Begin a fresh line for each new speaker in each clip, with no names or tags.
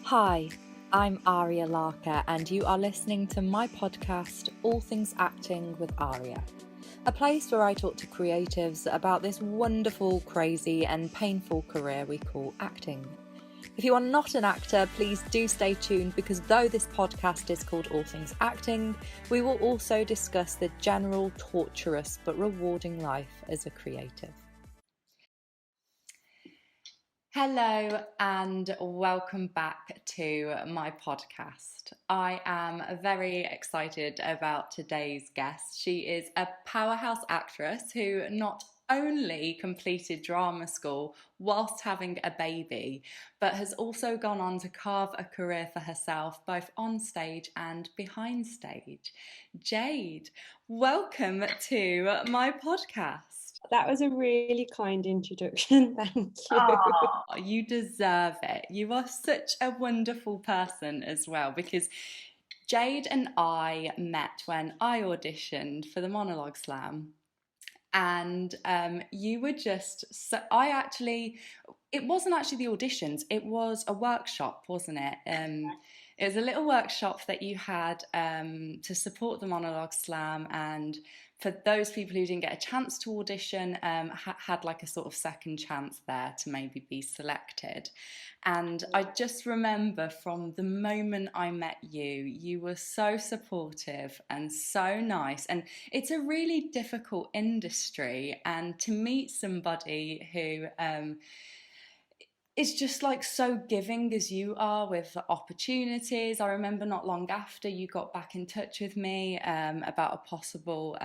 Hi, I'm Ariya Larker, and you are listening to my podcast, All Things Acting with Ariya, a place where I talk to creatives about this wonderful, crazy, and painful career we call acting. If you are not an actor, please do stay tuned, because though this podcast is called All Things Acting, we will also discuss the general torturous but rewarding life as a creative. Hello and welcome back to my podcast. I am very excited about today's guest. She is a powerhouse actress who not only completed drama school whilst having a baby, but has also gone on to carve a career for herself both on stage and behind stage. Jade, welcome to my podcast.
That was a really kind introduction. Thank you.
Oh, you deserve it. You are such a wonderful person as well, because Jade and I met when I auditioned for the Monologue Slam. And you were just so. It wasn't actually the auditions, it was a workshop, wasn't it? It was a little workshop that you had to support the Monologue Slam, and for those people who didn't get a chance to audition, had like a sort of second chance there to maybe be selected. And I just remember from the moment I met you, you were so supportive and so nice. And it's a really difficult industry, and to meet somebody who is just like so giving as you are with opportunities. I remember not long after you got back in touch with me about a possible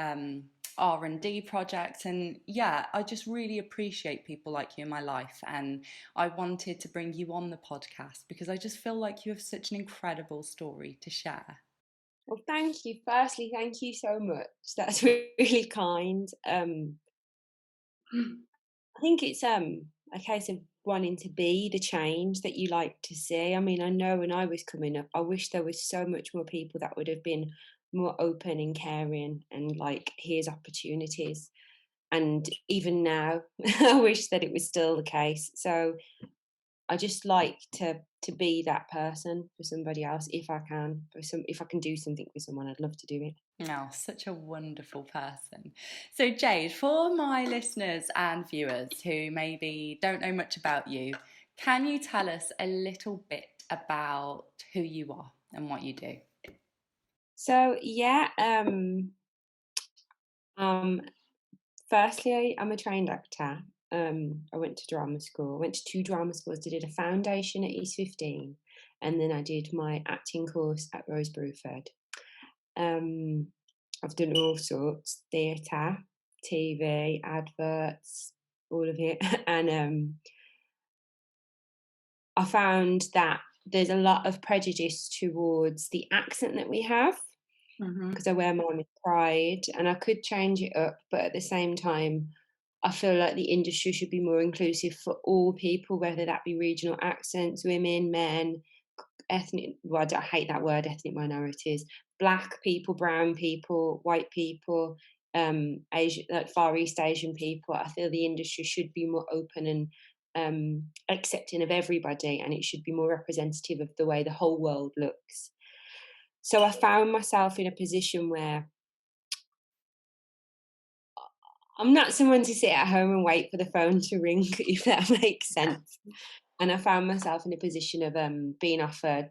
R&D project, and yeah, I just really appreciate people like you in my life, and I wanted to bring you on the podcast because I just feel like you have such an incredible story to share.
Well, thank you. Firstly, thank you so much. That's really kind. I think it's a case of wanting to be the change that you like to see. I mean, I know when I was coming up, I wish there was so much more people that would have been more open and caring and like, here's opportunities. And even now, I wish that it was still the case. So I just like to be that person for somebody else if I can. If I can do something for someone, I'd love to do it.
Oh, such a wonderful person. So, Jade, for my listeners and viewers who maybe don't know much about you, can you tell us a little bit about who you are and what you do?
So yeah, firstly, I'm a trained actor. I went to drama school. I went to 2 drama schools. I did a foundation at East 15, and then I did my acting course at Rose Bruford. I've done all sorts: theatre, TV, adverts, all of it, and I found that there's a lot of prejudice towards the accent that we have, because I wear mine with pride, and I could change it up, but at the same time, I feel like the industry should be more inclusive for all people, whether that be regional accents, women, men, ethnic, well, I hate that word, ethnic minorities, black people, brown people, white people, Asian, like Far East Asian people. I feel the industry should be more open and accepting of everybody, and it should be more representative of the way the whole world looks. So I found myself in a position where I'm not someone to sit at home and wait for the phone to ring, if that makes sense. And I found myself in a position of being offered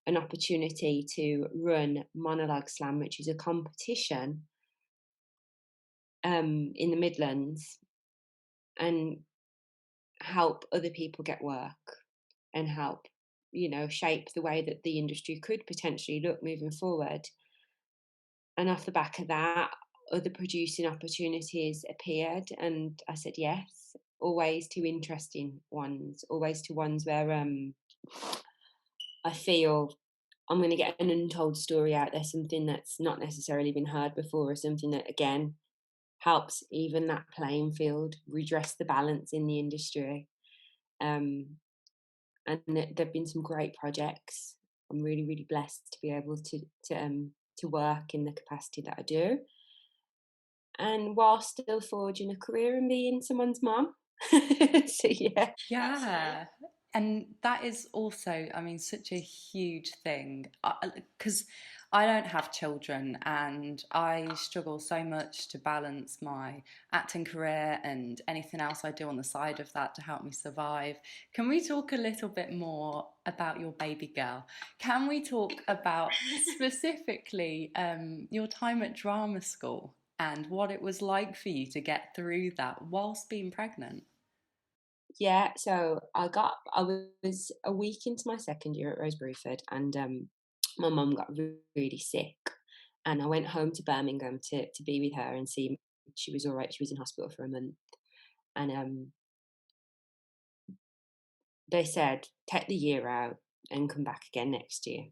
an opportunity to run Monologue Slam, which is a competition in the Midlands, and help other people get work and help, shape the way that the industry could potentially look moving forward. And off the back of that, other producing opportunities appeared, and I said yes. Always to interesting ones, always to ones where I feel I'm going to get an untold story out there, something that's not necessarily been heard before, or something that again helps even that playing field, redress the balance in the industry. And there've been some great projects. I'm really, really blessed to be able to work in the capacity that I do, and while still forging a career and being someone's mum. So yeah.
Yeah. And that is also, I mean, such a huge thing because I don't have children and I struggle so much to balance my acting career and anything else I do on the side of that to help me survive. Can we talk a little bit more about your baby girl? Can we talk about specifically your time at drama school and what it was like for you to get through that whilst being pregnant?
Yeah, so I was a week into my second year at Rose Bruford, and my mum got really sick, and I went home to Birmingham to be with her and see she was all right. She was in hospital for a month, and they said take the year out and come back again next year.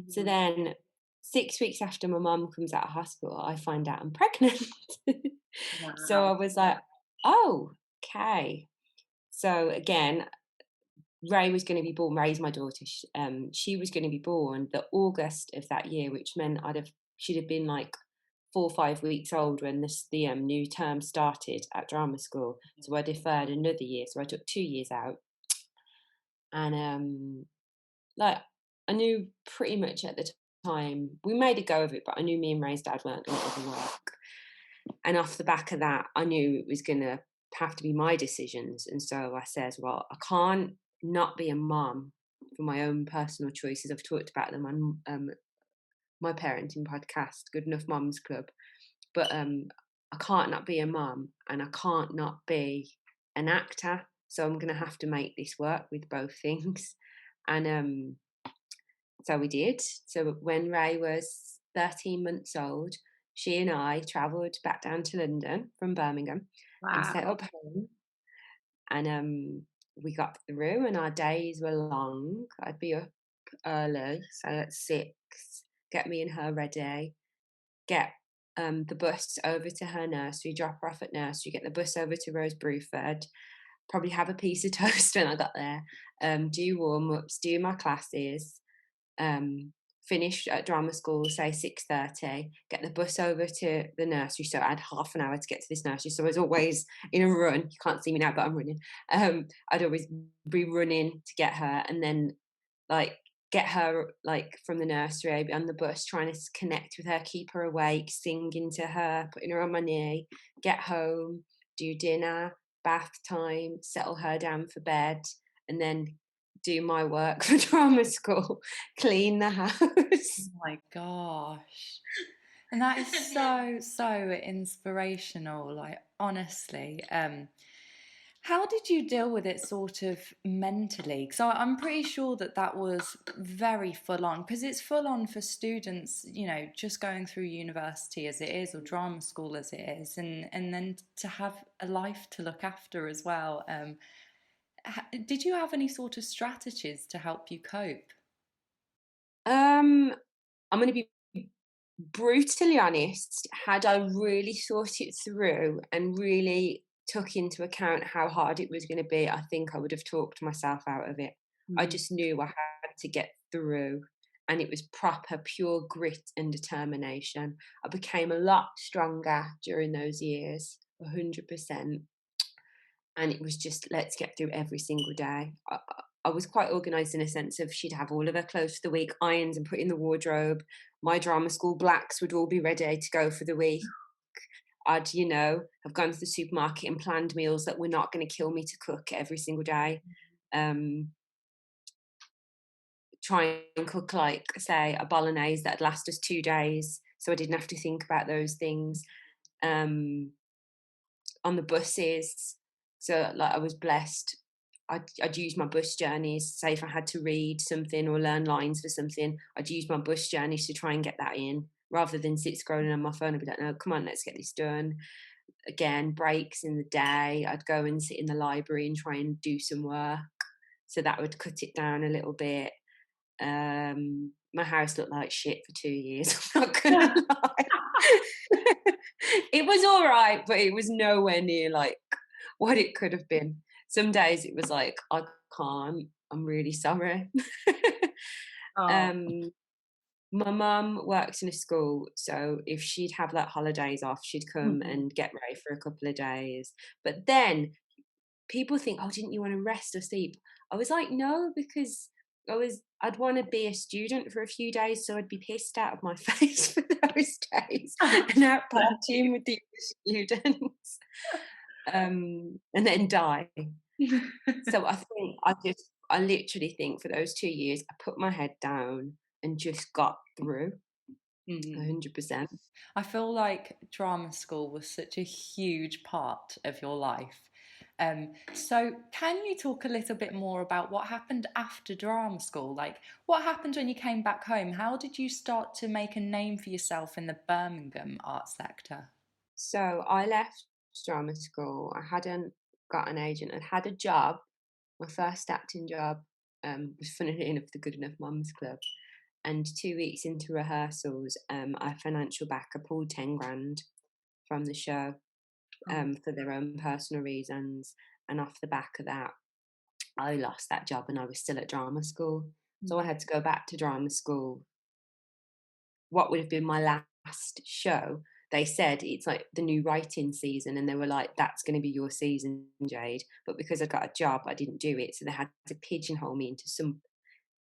So
Mhm.
then 6 weeks after my mum comes out of hospital, I find out I'm pregnant. So
Wow.
I was like, oh, okay. So again, Ray was going to be born. Ray's my daughter. She was going to be born the August of that year, which meant she'd have been like 4 or 5 weeks old when the new term started at drama school. So I deferred another year. So I took 2 years out, and like I knew pretty much at the time we made a go of it, but I knew me and Ray's dad weren't going to ever work. And off the back of that, I knew it was going to have to be my decisions. And so I said, well, I can't not be a mum for my own personal choices. I've talked about them on my parenting podcast, Good Enough Mums Club. But I can't not be a mum and I can't not be an actor. So I'm going to have to make this work with both things. And so we did. So when Ray was 13 months old, she and I travelled back down to London from Birmingham and set
Wow.
up home. And we got through, and our days were long. I'd be up early, so at 6, get me and her ready, get the bus over to her nursery, drop her off at nursery, get the bus over to Rose Bruford, probably have a piece of toast when I got there, do warm ups, do my classes, um, finish at drama school, say 6:30, get the bus over to the nursery. So I had half an hour to get to this nursery. So I was always in a run. You can't see me now, but I'm running. I'd always be running to get her, and then like get her like from the nursery, I'd be on the bus trying to connect with her, keep her awake, singing to her, putting her on my knee, get home, do dinner, bath time, settle her down for bed, and then do my work for drama school, clean the
Oh
house.
my gosh. And that is so, so inspirational, like honestly. How did you deal with it sort of mentally? Because I'm pretty sure that that was very full on, because it's full on for students, you know, just going through university as it is or drama school as it is, and then to have a life to look after as well. Did you have any sort of strategies to help you cope?
Um, I'm going to be brutally honest. Had I really thought it through and really took into account how hard it was going to be, I think I would have talked myself out of it. I
Mm.
just knew I had to get through, and it was proper, pure grit and determination. I became a lot stronger during those years, 100%. And it was just let's get through every single day. I was quite organised in a sense of she'd have all of her clothes for the week ironed and put in the wardrobe. My drama school blacks would all be ready to go for the week. I'd, have gone to the supermarket and planned meals that were not going to kill me to cook every single day. Um, Try and cook, like, say, a bolognese that'd last us 2 days, so I didn't have to think about those things. Um, on the buses. So like I was blessed. I'd use my bus journeys. Say if I had to read something or learn lines for something, I'd use my bus journeys to try and get that in, rather than sit scrolling on my phone and be like, no, come on, let's get this done. Again, breaks in the day, I'd go and sit in the library and try and do some work. So that would cut it down a little bit. My house looked like shit for 2 years. I'm not gonna lie. It was all right, but it was nowhere near like what it could have been. Some days it was like, I can't. I'm really sorry.
Oh.
um, my mum works in a school, so if she'd have like holidays off, she'd come
Mhm.
and get Ray for a couple of days. But then people think, oh, didn't you want to rest or sleep? I was like, no, because I'd want to be a student for a few days, so I'd be pissed out of my face for those days and out partying with the students, and then die. So I literally think for those 2 years, I put my head down and just got through
Mhm.
100%.
I feel like drama school was such a huge part of your life. So, can you talk a little bit more about what happened after drama school? Like, what happened when you came back home? How did you start to make a name for yourself in the Birmingham art sector?
So I left drama school. I hadn't got an agent. I'd had a job. My first acting job was funnily enough the Good Enough Mums Club. And 2 weeks into rehearsals, our financial backer pulled 10 grand from the show
Oh.
for their own personal reasons. And off the back of that, I lost that job and I was still at drama school. So I had to go back to drama school. What would have been my last show, they said it's like the new writing season, and they were like, that's going to be your season, Jade. But because I got a job, I didn't do it. So they had to pigeonhole me into some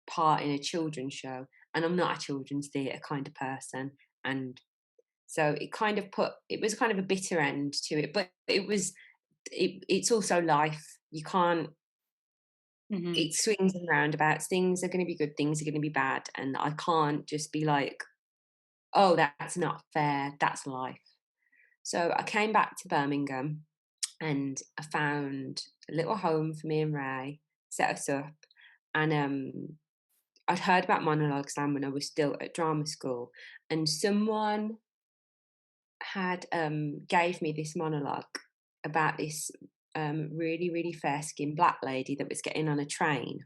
part in a children's show. And I'm not a children's theatre kind of person. And so it was kind of a bitter end to it, but it's also life. You can't,
Mhm.
it swings and roundabouts. Things are going to be good, things are going to be bad. And I can't just be like, oh, that's not fair. That's life. So I came back to Birmingham and I found a little home for me and Ray, set us up. And I'd heard about monologue slam when I was still at drama school, and someone had gave me this monologue about this really, really fair skinned black lady that was getting on a train,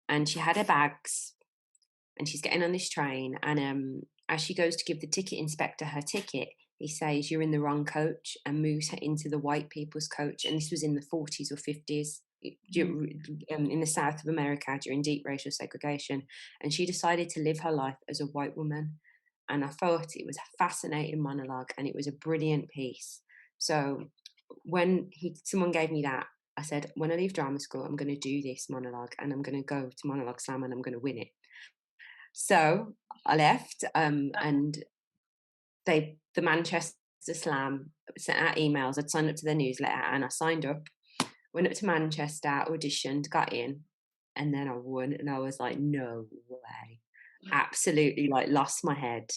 and she had her bags and she's getting on this train, and as she goes to give the ticket inspector her ticket, he says, you're in the wrong coach, and moves her into the white people's coach. And this was in the 40s or 50s in the South of America during deep racial segregation. And she decided to live her life as a white woman. And I thought it was a fascinating monologue and it was a brilliant piece. So when someone gave me that, I said, when I leave drama school, I'm going to do this monologue and I'm going to go to Monologue Slam and I'm going to win it. So I left, and the Manchester Slam sent out emails. I'd signed up to their newsletter and I signed up, went up to Manchester, auditioned, got in, and then I won. And I was like, no way. Absolutely, like, lost my head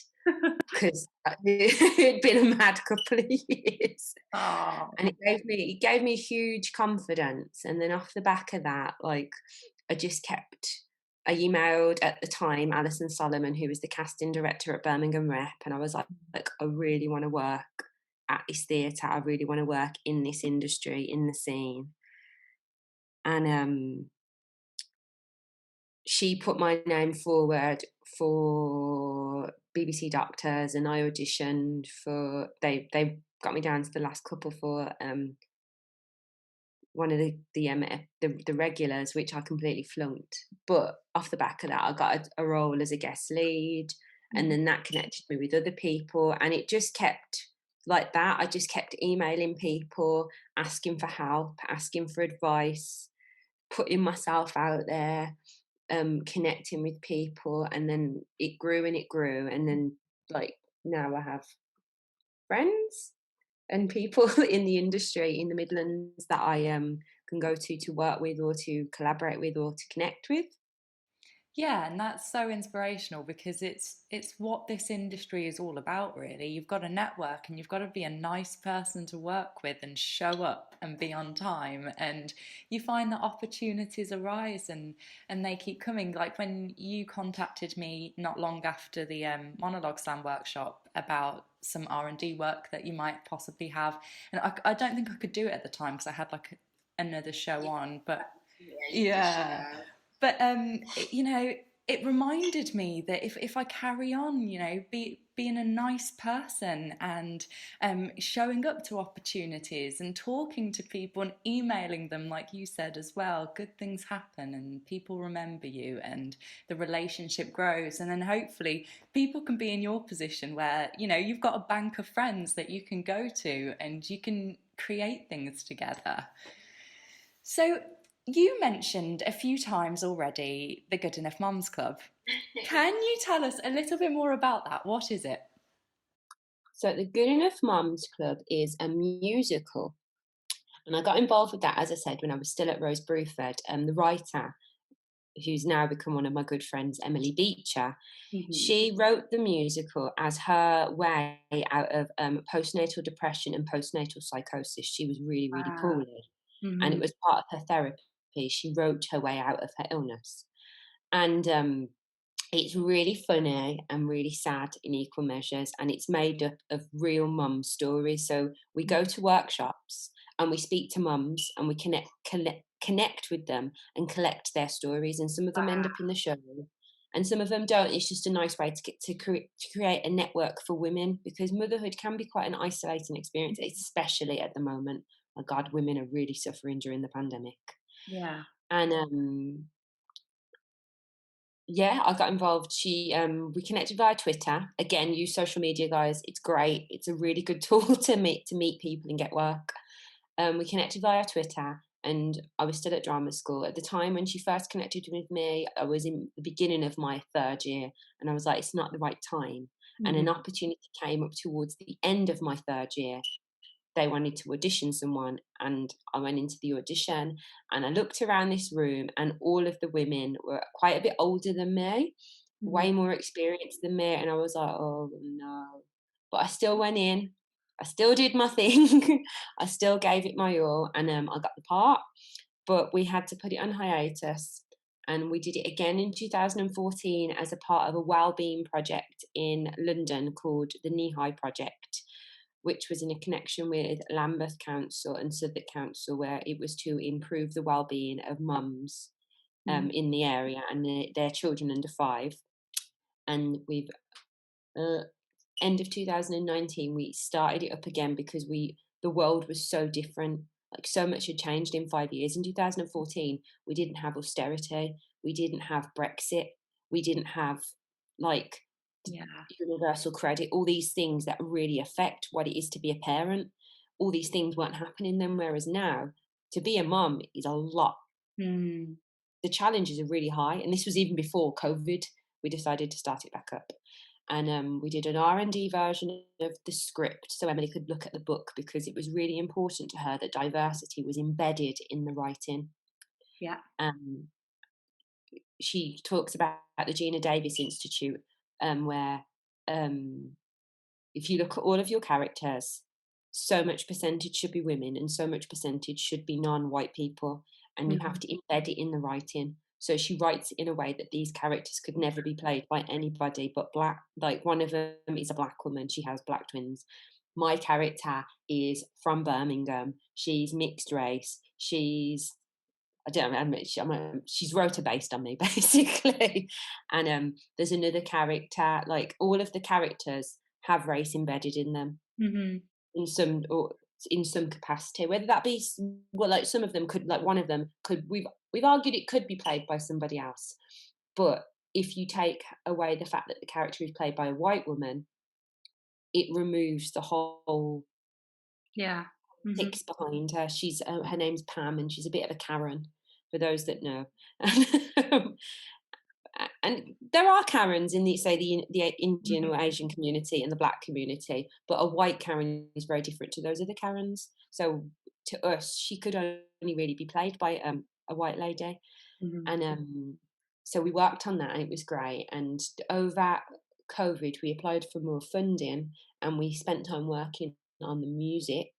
because it'd been a mad couple of years.
Oh.
And it gave me huge confidence. And then off the back of that, like, I just kept I emailed at the time Alison Solomon, who was the casting director at Birmingham Rep, and I was like, I really want to work at this theatre. I really want to work in this industry, in the scene. And she put my name forward for BBC Doctors, and I auditioned for. They got me down to the last couple for one of the regulars, which I completely flunked. But off the back of that, I got a role as a guest lead, and then that connected me with other people, and it just kept like that. I just kept emailing people, asking for help, asking for advice, putting myself out there, connecting with people, and then it grew and it grew, and then like now I have friends and people in the industry in the Midlands that I can go to work with or to collaborate with or to connect with.
Yeah, and that's so inspirational because it's what this industry is all about, really. You've got to network and you've got to be a nice person to work with and show up and be on time, and you find that opportunities arise and they keep coming. Like when you contacted me not long after the monologue slam workshop about some R&D work that you might possibly have, and I don't think I could do it at the time because I had like another show on, but
Yeah, you did
yeah.
show.
But it reminded me that if I carry on, being a nice person and showing up to opportunities and talking to people and emailing them, like you said as well, good things happen and people remember you and the relationship grows. And then hopefully people can be in your position where, you've got a bank of friends that you can go to and you can create things together. So You mentioned a few times already the Good Enough Mums Club. Can you tell us a little bit more about that? What is it?
So the Good Enough Mums Club is a musical, and I got involved with that, as I said, when I was still at Rose Bruford. The writer, who's now become one of my good friends, Emily Beecher,
Hmm.
she wrote the musical as her way out of postnatal depression and postnatal psychosis. She was really, really
Wow.
poorly, and it
Hmm.
was part of her therapy. She wrote her way out of her illness. And it's really funny and really sad in equal measures, and it's made up of real mum stories. So we go to workshops and we speak to mums and we connect with them and collect their stories. And some of them end
Wow.
up in the show, and some of them don't. It's just a nice way to create a network for women, because motherhood can be quite an isolating experience, especially at the moment. My God, women are really suffering during the pandemic.
Yeah.
And yeah, I got involved. We connected via Twitter. Again, use social media, guys. It's great. It's a really good tool to meet people and get work. We connected via Twitter, and I was still at drama school at the time when she first connected with me. I was in the beginning of my third year, and I was like, it's not the right time. And an
Hmm.
opportunity came up towards the end of my third year. They wanted to audition someone, and I went into the audition, and I looked around this room, and all of the women were quite a bit older than me,
Hmm.
way more experienced than me, and I was like, oh no. But I still went in, I still did my thing, I still gave it my all, and I got the part. But we had to put it on hiatus, and we did it again in 2014 as a part of a wellbeing project in London called the Knee High Project, which was in a connection with Lambeth Council and Southwark Council, where it was to improve the well-being of mums in the area and their children under 5. And we've uh, end of 2019 we started it up again because the world was so different. Like, so much had changed in 5 years. In 2014, we didn't have austerity, we didn't have Brexit, we didn't have, like,
Yeah.
universal credit, all these things that really affect what it is to be a parent. All these things weren't happening then, whereas now, to be a mum is a lot.
Mm.
The challenges are really high, and this was even before COVID. We decided to start it back up, and we did an R&D version of the script so Emily could look at the book, because it was really important to her that diversity was embedded in the writing.
Yeah.
Um, she talks about the Gina Davis Institute, where um, if you look at all of your characters, so much percentage should be women and so much percentage should be non-white people, and you have
Hmm.
to embed it in the writing. So she writes it in a way that these characters could never be played by anybody but black. Like, one of them is a black woman, she has black twins. My character is from Birmingham, she's mixed race, I don't know, she's rota based on me basically. And there's another character, like, all of the characters have race embedded in them
Hmm.
in some, or in some capacity, whether that be well, like, some of them could, like, one of them could, we've argued it could be played by somebody else. But if you take away the fact that the character is played by a white woman, it removes the whole
Yeah. Hmm.
six behind her. Her name's Pam, and she's a bit of a Karen, for those that know. And there are Karens in the Indian or Asian community and the black community, but a white Karen is very different to those other Karens. So to us, she could only really be played by a white lady,
Hmm.
and so we worked on that, and it was great. And over COVID, we applied for more funding, and we spent time working on the music,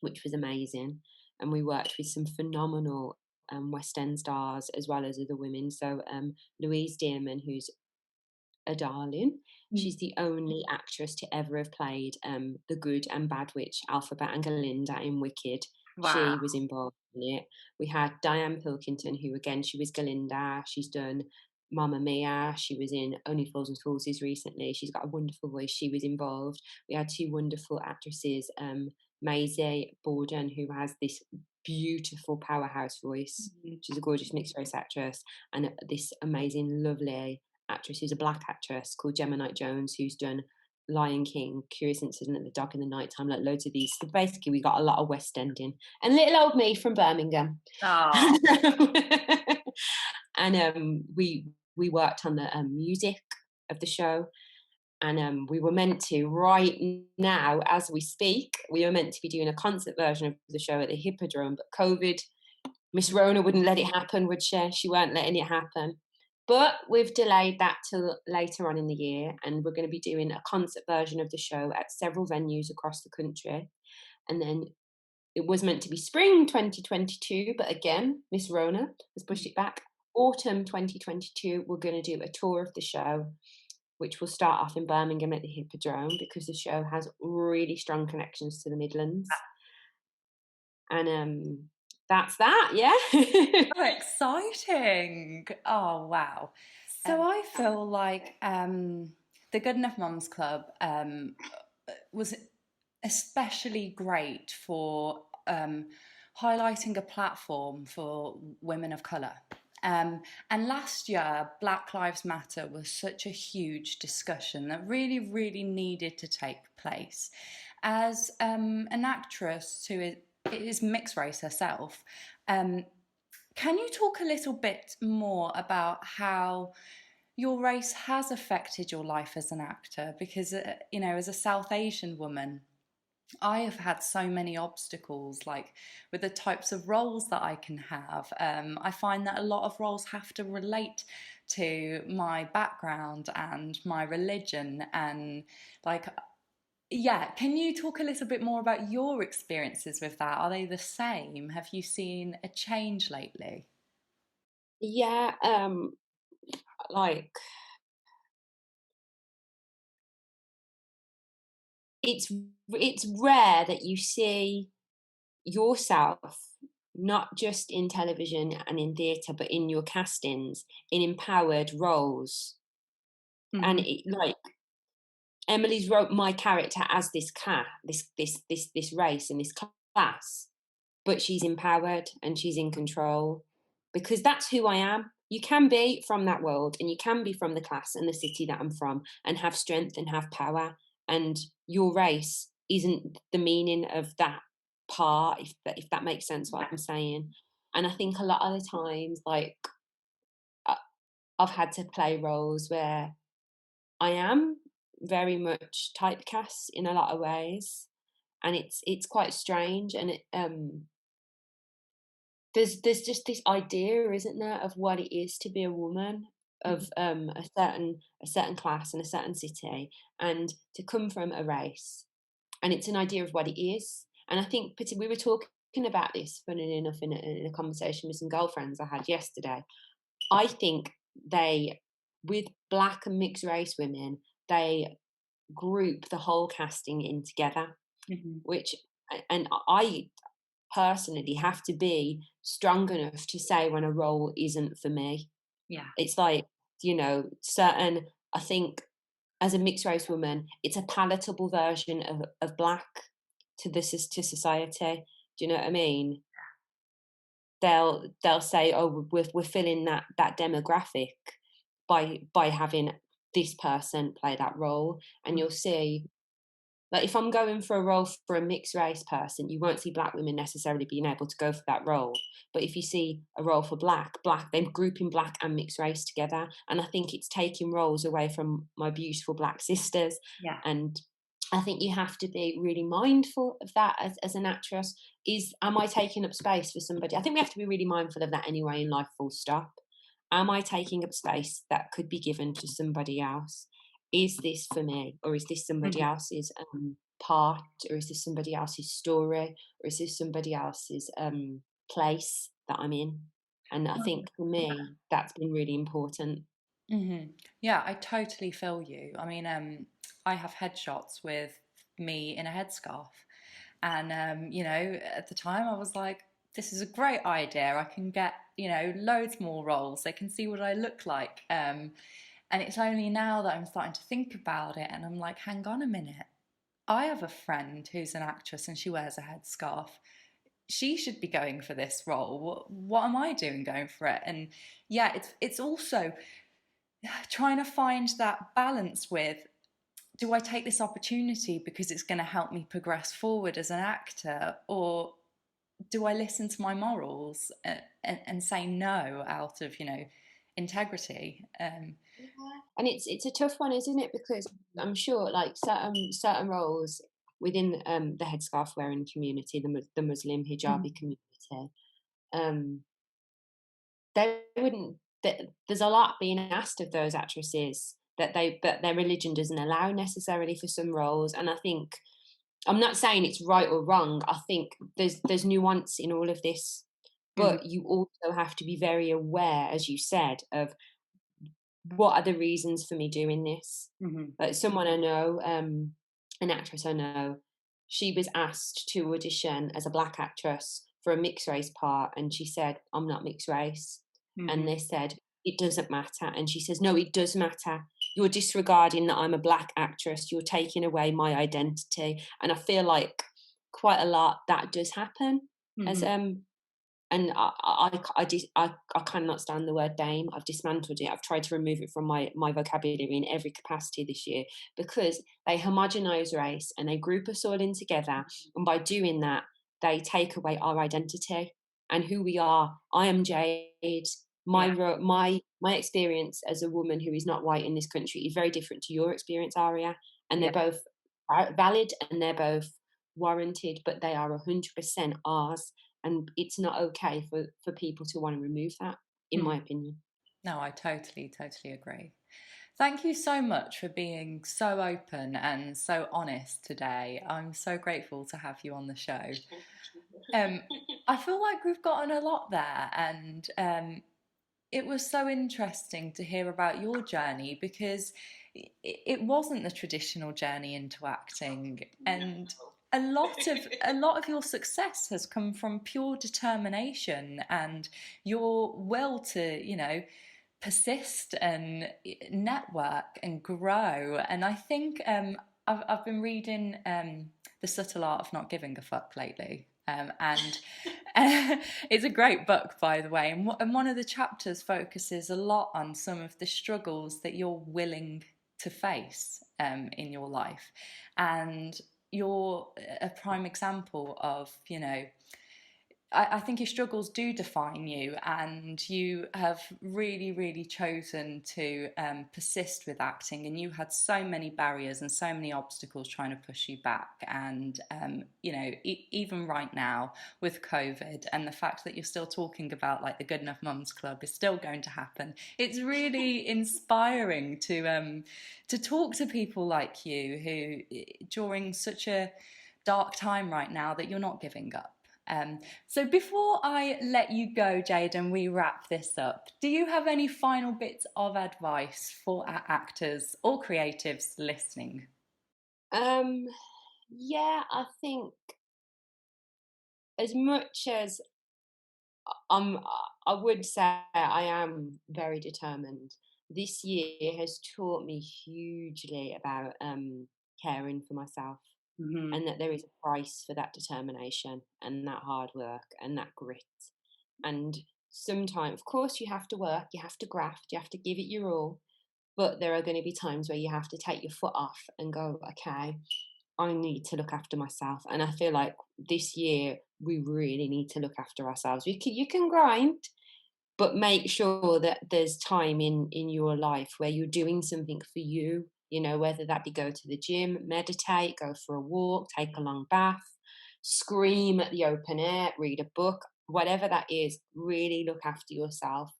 which was amazing. And we worked with some phenomenal West End stars as well as other women. So Louise Dearman, who's a darling. She's the only actress to ever have played the good and bad witch, Alphabet and Galinda, in Wicked.
Wow.
She was involved in it. We had Diane Pilkington, who, again, she was Galinda. She's done Mamma Mia. She was in Only Fools and Horses recently. She's got a wonderful voice. She was involved. We had two wonderful actresses, Maisie Borden, who has this beautiful powerhouse voice.
Mhm.
She's a gorgeous mixed race actress, and this amazing, lovely actress who's a black actress called Gemma Knight Jones, who's done Lion King, Curious Incident at the Dog in the Nighttime, like loads of these. So basically, we got a lot of West Ending and little old me from Birmingham.
Oh.
And we worked on the music of the show, and we were meant to right now as we speak, we were meant to be doing a concert version of the show at the Hippodrome, but COVID, Miss Rona wouldn't let it happen, would she? She weren't letting it happen. But we've delayed that till later on in the year, and we're going to be doing a concert version of the show at several venues across the country. And then it was meant to be spring 2022, but again, Miss Rona has pushed it back. Autumn 2022, we're going to do a tour of the show, which will start off in Birmingham at the Hippodrome, because the show has really strong connections to the Midlands. And that's that, yeah.
So exciting. Oh, wow. So I feel like the Good Enough Mums Club was especially great for highlighting a platform for women of colour. And last year, Black Lives Matter was such a huge discussion that really, really needed to take place. As an actress who is mixed race herself, can you talk a little bit more about how your race has affected your life as an actor? Because, you know, as a South Asian woman, I have had so many obstacles, like with the types of roles that I can have. I find that a lot of roles have to relate to my background and my religion. And, like, yeah, can you talk a little bit more about your experiences with that? Are they the same? Have you seen a change lately?
Yeah, like it's it's rare that you see yourself not just in television and in theatre, but in your castings in empowered roles. And
Mm-hmm.
like Emily's wrote my character as this cat, this race and this class, but she's empowered and she's in control, because that's who I am. You can be from that world, and you can be from the class and the city that I'm from, and have strength and have power. And your race isn't the meaning of that part, if that makes sense what I'm saying. And I think a lot of the times, like, I- I've had to play roles where I am very much typecast in a lot of ways, and it's quite strange. And there's just this idea, isn't there, of what it is to be a woman of a certain class and a certain city, and to come from a race, and it's an idea of what it is. And I think we were talking about this, funnily enough, in a conversation with some girlfriends I had yesterday. I think they, with black and mixed race women, they group the whole casting in together,
Mm-hmm.
which, and I personally have to be strong enough to say when a role isn't for me.
Yeah.
It's like, certain, I think as a mixed race woman, it's a palatable version of black to society. Do you know what I mean? They'll say, oh, we're filling that demographic by having this person play that role. And you'll see, like, if I'm going for a role for a mixed race person, you won't see black women necessarily being able to go for that role. But if you see a role for black, they're grouping black and mixed race together. And I think it's taking roles away from my beautiful black sisters.
Yeah.
And I think you have to be really mindful of that as an actress. Am I taking up space for somebody? I think we have to be really mindful of that anyway in life, full stop. Am I taking up space that could be given to somebody else? Is this for me, or is this somebody
Mm-hmm.
else's part, or is this somebody else's story, or is this somebody else's place that I'm in? And I think for me, that's been really important.
Mm-hmm. Yeah, I totally feel you. I mean, I have headshots with me in a headscarf, and you know, at the time I was like, "This is a great idea. I can get, you know, loads more roles. They can see what I look like." And it's only now that I'm starting to think about it, and I'm like, "Hang on a minute. I have a friend who's an actress, and she wears a headscarf. She should be going for this role. What am I doing going for it?" And yeah, it's also trying to find that balance with do I take this opportunity because it's going to help me progress forward as an actor, or do I listen to my morals and say no out of, integrity?
Yeah. And it's a tough one, isn't it? Because I'm sure, like certain roles within the headscarf wearing community, the Muslim hijabi
Mhm.
community, um, they wouldn't. There's a lot being asked of those actresses that their religion doesn't allow necessarily for some roles, and I think I'm not saying it's right or wrong. I think there's nuance in all of this,
Mhm.
but you also have to be very aware, as you said, of what are the reasons for me doing this?
Mhm.
Like someone I know, an actress I know, she was asked to audition as a black actress for a mixed race part, and she said, "I'm not mixed race," and
Mhm.
they said, "It doesn't matter," and she says, "No, it does matter. You're disregarding that I'm a black actress. You're taking away my identity," and I feel like quite a lot that does happen as
Mhm.
and I cannot stand the word dame. I've dismantled it. I've tried to remove it from my vocabulary in every capacity this year because they homogenise race and they group us all in together. And by doing that, they take away our identity and who we are. I am Jade.
Yeah.
My experience as a woman who is not white in this country is very different to your experience, Ariya. And they're
Yeah.
both valid and they're both warranted, but they are 100% ours, and it's not okay for people to want to remove that, in my
Mm.
opinion.
No, I totally, totally agree. Thank you so much for being so open and so honest today. I'm so grateful to have you on the show. Um, I feel like we've gotten a lot there, and it was so interesting to hear about your journey because it wasn't the traditional journey into acting, and a lot of your success has come from pure determination and your will to persist and network and grow. And I think I've been reading The Subtle Art of Not Giving a Fuck lately. And it's a great book, by the way. And one of the chapters focuses a lot on some of the struggles that you're willing to face in your life. And you're a prime example of, I think your struggles do define you, and you have really, really chosen to persist with acting. And you had so many barriers and so many obstacles trying to push you back. And, even right now with COVID and the fact that you're still talking about like the Good Enough Mums Club is still going to happen, it's really inspiring to talk to people like you who, during such a dark time right now, that you're not giving up. So before I let you go, Jade, and we wrap this up, do you have any final bits of advice for our actors or creatives listening?
Um, yeah, I think as much as I'm, I would say I am very determined. This year has taught me hugely about caring for myself,
Mm-hmm.
and that there is a price for that determination and that hard work and that grit. And sometimes, of course, you have to work, you have to graft, you have to give it your all. But there are going to be times where you have to take your foot off and go, okay, I need to look after myself. And I feel like this year we really need to look after ourselves. You can grind, but make sure that there's time in your life where you're doing something for you. You know, whether that be go to the gym, meditate, go for a walk, take a long bath, scream at the open air, read a book, whatever that is. Really look after yourself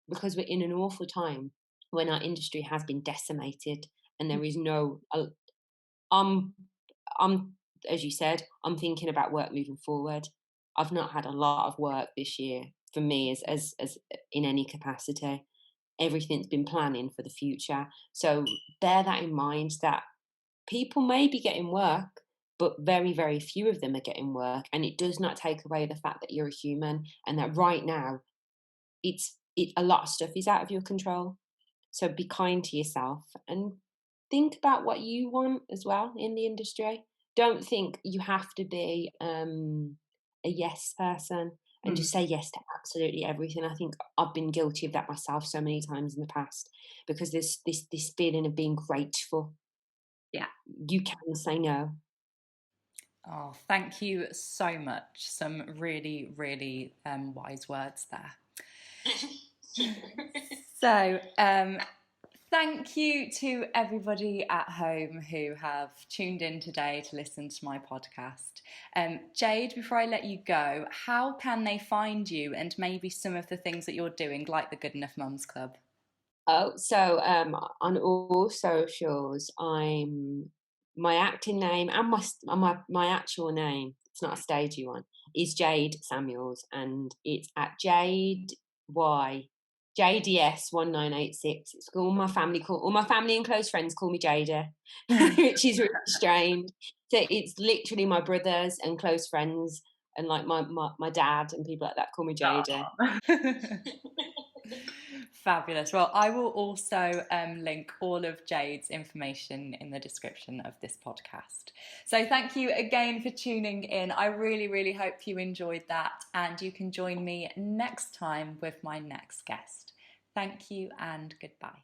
because we're in an awful time when our industry has been decimated and there is no. I'm, I'm, as you said, I'm thinking about work moving forward. I've not had a lot of work this year for me as in any capacity. Everything's been planning for the future. So bear that in mind that people may be getting work, but very, very few of them are getting work. And it does not take away the fact that you're a human and that right now a lot of stuff is out of your control. So be kind to yourself and think about what you want as well in the industry. Don't think you have to be a yes person and
Mm-hmm.
just say yes to absolutely everything. I think I've been guilty of that myself so many times in the past because there's this feeling of being grateful. yeah, you can say no.
Oh, thank you so much. Some really, really wise words there. So, thank you to everybody at home who have tuned in today to listen to my podcast. Jade, before I let you go, how can they find you and maybe some of the things that you're doing, like the Good Enough Mums Club?
Oh, so on all socials, I'm my acting name and my actual name. It's not a stagey one. Is Jade Samuels, and it's at JDS 1986. It's all my family and close friends call me Jada, which is really strange. So it's literally my brothers and close friends and like my dad and people like that call me Jada.
Fabulous. Well, I will also link all of Jade's information in the description of this podcast. So thank you again for tuning in. I really, really hope you enjoyed that, and you can join me next time with my next guest. Thank you and goodbye.